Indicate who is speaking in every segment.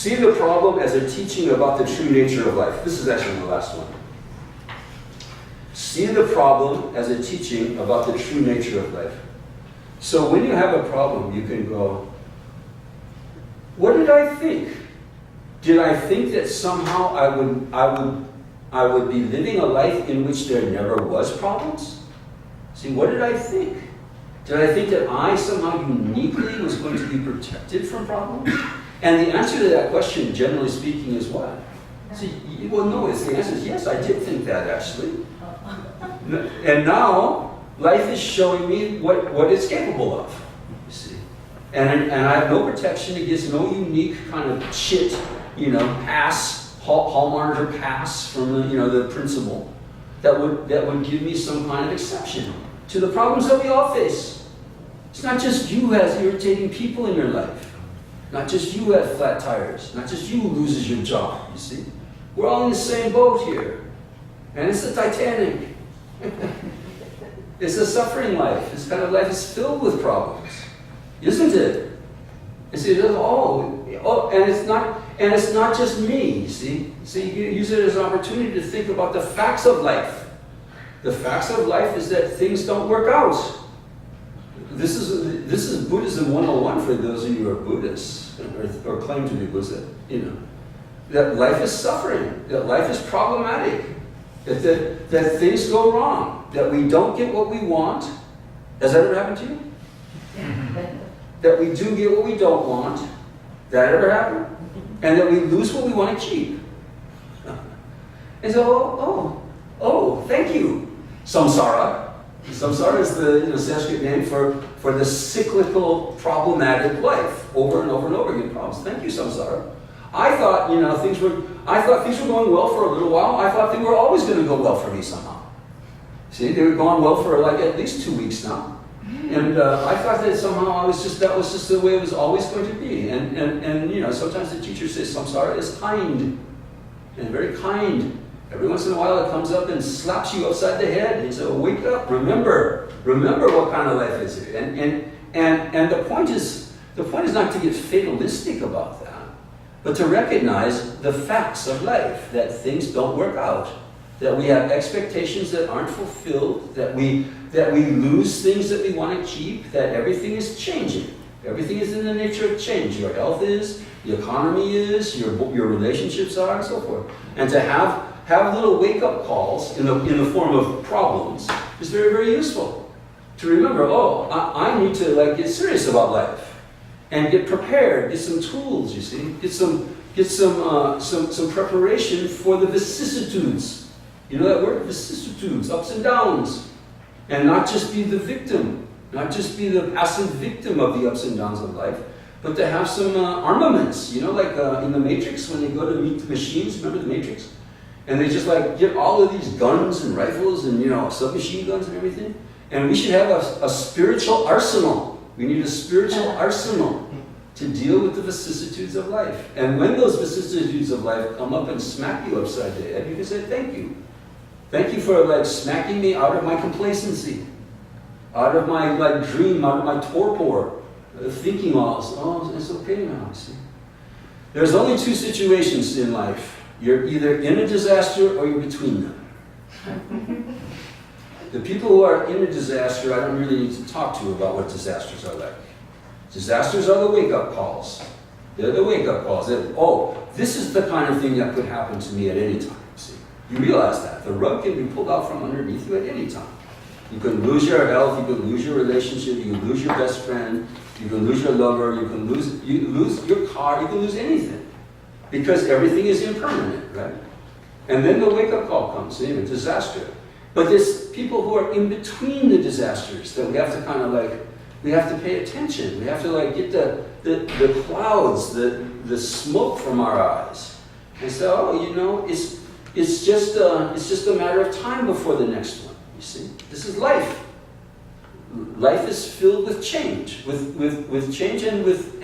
Speaker 1: See the problem as a teaching about the true nature of life. This is actually the last one. See the problem as a teaching about the true nature of life. So when you have a problem, you can go, what did I think? Did I think that somehow I would be living a life in which there never was problems? See, what did I think? Did I think that I somehow uniquely was going to be protected from problems? And the answer to that question, generally speaking, is what? See, well, no, the answer is yes, I did think that actually. And now, life is showing me what it's capable of, you see. And I have no protection against no unique kind of shit, pass, hall monitor pass from the principle that would give me some kind of exception to the problems that we all face. It's not just you who has irritating people in your life. Not just you who have flat tires. Not just you who loses your job, you see. We're all in the same boat here. And it's the Titanic. It's a suffering life. This kind of life is filled with problems. Isn't it? You see, and it's not just me, you see. So you use it as an opportunity to think about the facts of life. The facts of life is that things don't work out. This is Buddhism 101 for those of you who are Buddhists or claim to be Buddhist. That life is suffering, that life is problematic, that things go wrong, that we don't get what we want. Has that ever happened to you? That we do get what we don't want. That ever happened? And that we lose what we want to keep. And so, thank you, samsara. Samsara is the Sanskrit name for the cyclical, problematic life, over and over and over again problems. Thank you, samsara. I thought things were going well for a little while. I thought they were always going to go well for me somehow. See, they were going well for like at least 2 weeks now. And I thought that somehow that was just the way it was always going to be. And sometimes the teacher says samsara is kind, and very kind. Every once in a while it comes up and slaps you upside the head and says, wake up, remember what kind of life is it. And the point is not to get fatalistic about that, but to recognize the facts of life, that things don't work out, that we have expectations that aren't fulfilled, that we lose things that we want to keep, that everything is changing. Everything is in the nature of change. Your health is, the economy is, your relationships are, and so forth. And to have little wake-up calls in the form of problems is very, very useful. To remember, I need to get serious about life and get prepared, get some tools, you see, get some preparation for the vicissitudes. You know that word? Vicissitudes, ups and downs. And not just be the victim, not just be the passive victim of the ups and downs of life, but to have some armaments, like in the Matrix when they go to meet the machines, remember the Matrix? And they just get all of these guns and rifles and submachine guns and everything. And we should have a spiritual arsenal. We need a spiritual arsenal to deal with the vicissitudes of life. And when those vicissitudes of life come up and smack you upside the head, you can say, thank you. Thank you for smacking me out of my complacency, out of my dream, out of my torpor, thinking it's okay now, see. There's only two situations in life. You're either in a disaster or you're between them. The people who are in a disaster, I don't really need to talk to about what disasters are like. Disasters are the wake-up calls. They're the wake-up calls. This is the kind of thing that could happen to me at any time. See, you realize that. The rug can be pulled out from underneath you at any time. You can lose your health, you can lose your relationship, you can lose your best friend, you can lose your lover, you can lose your car, you can lose anything. Because everything is impermanent, right? And then the wake-up call comes, a disaster. But there's people who are in between the disasters that we have to we have to pay attention. We have to get the clouds, the smoke from our eyes. And say, it's just a matter of time before the next one, you see? This is life. Life is filled with change, with change and with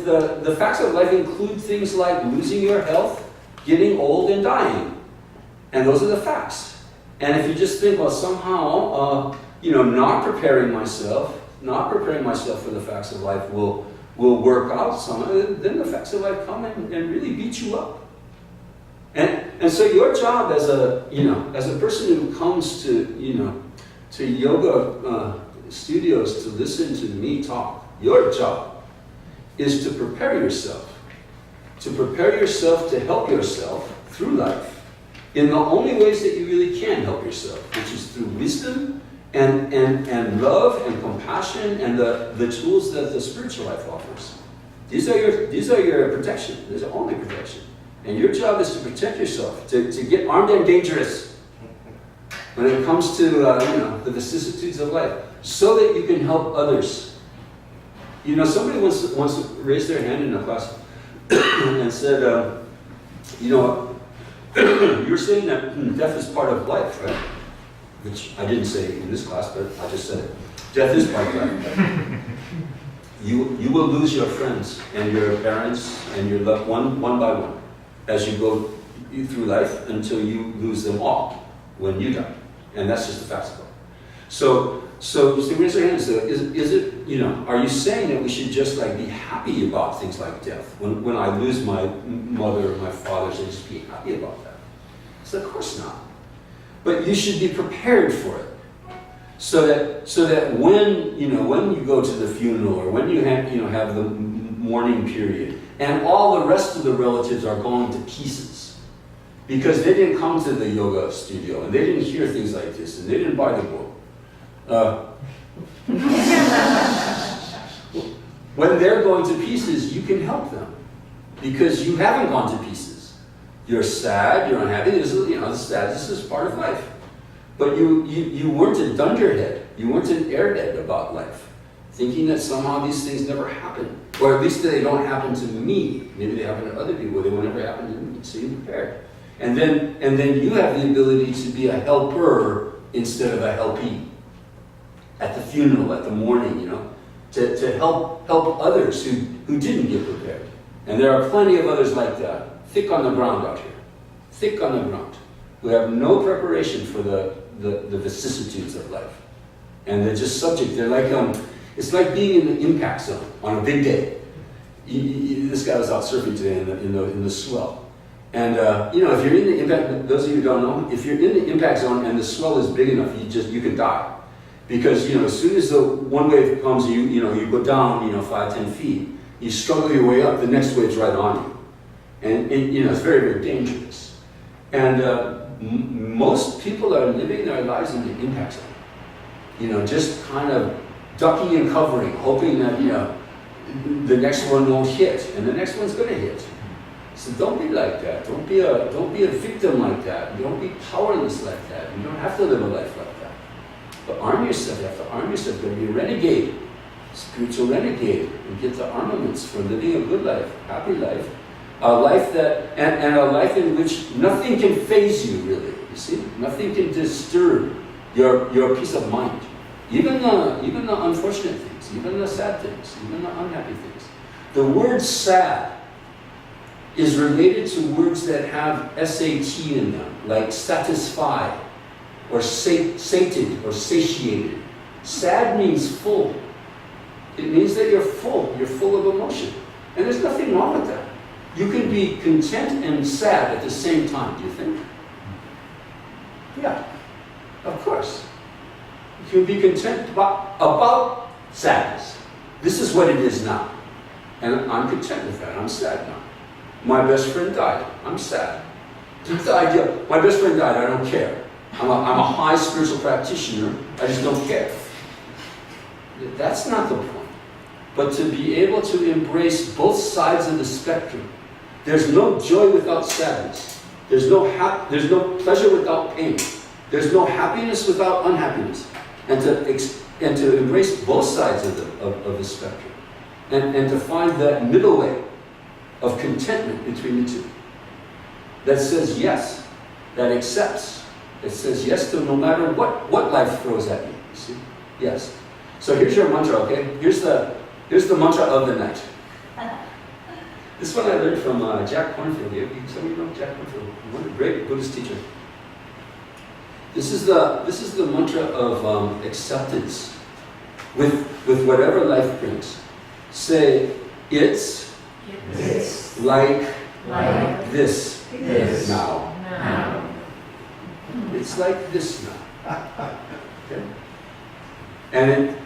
Speaker 1: the facts of life include things like losing your health, getting old, and dying. And those are the facts. And if you just think, somehow, not preparing myself for the facts of life will will work out some, then the facts of life come and really beat you up. And so your job as a person who comes to yoga studios to listen to me talk, your job is to prepare yourself. To prepare yourself to help yourself through life in the only ways that you really can help yourself, which is through wisdom and love and compassion and the tools that the spiritual life offers. These are your protection. These are only protection. And your job is to protect yourself, to get armed and dangerous when it comes to the vicissitudes of life, so that you can help others. Somebody once raised their hand in a class and said, you're saying that death is part of life, right? Which I didn't say in this class, but I just said it. Death is part of life. You will lose your friends and your parents and your loved one by one as you go through life until you lose them all when you die. And that's just the facts of it. So raise your hand and say, is it, are you saying that we should just be happy about things like death? When I lose my mother or my father, should I just be happy about that? So of course not. But you should be prepared for it. So that when you go to the funeral or when you have the mourning period and all the rest of the relatives are going to pieces because they didn't come to the yoga studio and they didn't hear things like this and they didn't buy the book. When they're going to pieces, you can help them because you haven't gone to pieces. You're sad, you're unhappy. This is part of life. But you weren't a dunderhead. You weren't an airhead about life, thinking that somehow these things never happen, or at least they don't happen to me. Maybe they happen to other people. They will never happen to me. So you're prepared, and then you have the ability to be a helper instead of a helpee. At the funeral, at the mourning, to help others who didn't get prepared. And there are plenty of others like that, thick on the ground out here, thick on the ground, who have no preparation for the vicissitudes of life. And they're just subject, they're like, it's like being in the impact zone on a big day. This guy was out surfing today in the swell. And if you're in the impact, those of you who don't know, if you're in the impact zone and the swell is big enough, you can die. Because, as soon as the one wave comes, you go down, 5-10 feet, you struggle your way up, the next wave's right on you. And it's very, very dangerous. And most people are living their lives in the impact zone. Just kind of ducking and covering, hoping that, the next one won't hit, and the next one's gonna hit. So don't be like that. Don't be a victim like that. Don't be powerless like that. You don't have to live a life like that. But arm yourself. You have to arm yourself. You have to be a renegade, spiritual renegade, and get the armaments for living a good life, happy life, a life that and a life in which nothing can faze you. Really, you see, nothing can disturb your peace of mind. Even the unfortunate things, even the sad things, even the unhappy things. The word sad is related to words that have SAT in them, like satisfied, or sated, or satiated. Sad means full. It means that you're full of emotion. And there's nothing wrong with that. You can be content and sad at the same time, do you think? Yeah, of course. You can be content about sadness. This is what it is now. And I'm content with that. I'm sad now. My best friend died. I'm sad. It's the idea. My best friend died. I don't care. I'm a high spiritual practitioner. I just don't care. That's not the point. But to be able to embrace both sides of the spectrum. There's no joy without sadness. There's no pleasure without pain. There's no happiness without unhappiness. And to embrace both sides of the spectrum. And to find that middle way of contentment between the two. That says yes. That accepts. It says yes to no matter what life throws at you. You see? Yes. So here's your mantra, okay? Here's the mantra of the night. This one I learned from Jack Kornfield. Some of you know Jack Kornfield, one great Buddhist teacher. This is the mantra of acceptance with whatever life brings. Say, It's like this now. It's like this now. Okay? And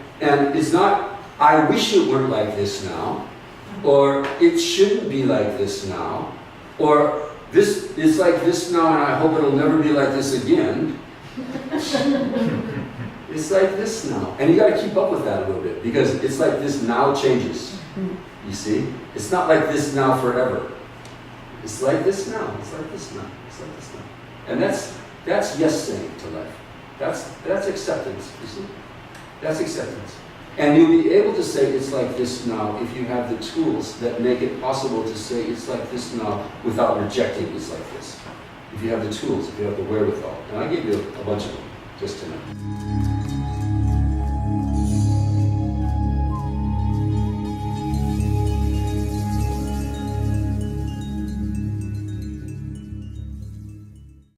Speaker 1: it's not, I wish it weren't like this now, or it shouldn't be like this now, or this is like this now and I hope it'll never be like this again. It's like this now. And you got to keep up with that a little bit, because it's like this now changes. You see? It's not like this now forever. It's like this now. It's like this now. It's like this now. And that's yes saying to life. That's acceptance. You see? That's acceptance. And you'll be able to say it's like this now if you have the tools that make it possible to say it's like this now without rejecting it's like this. If you have the tools, if you have the wherewithal. And I gave you a bunch of them just tonight.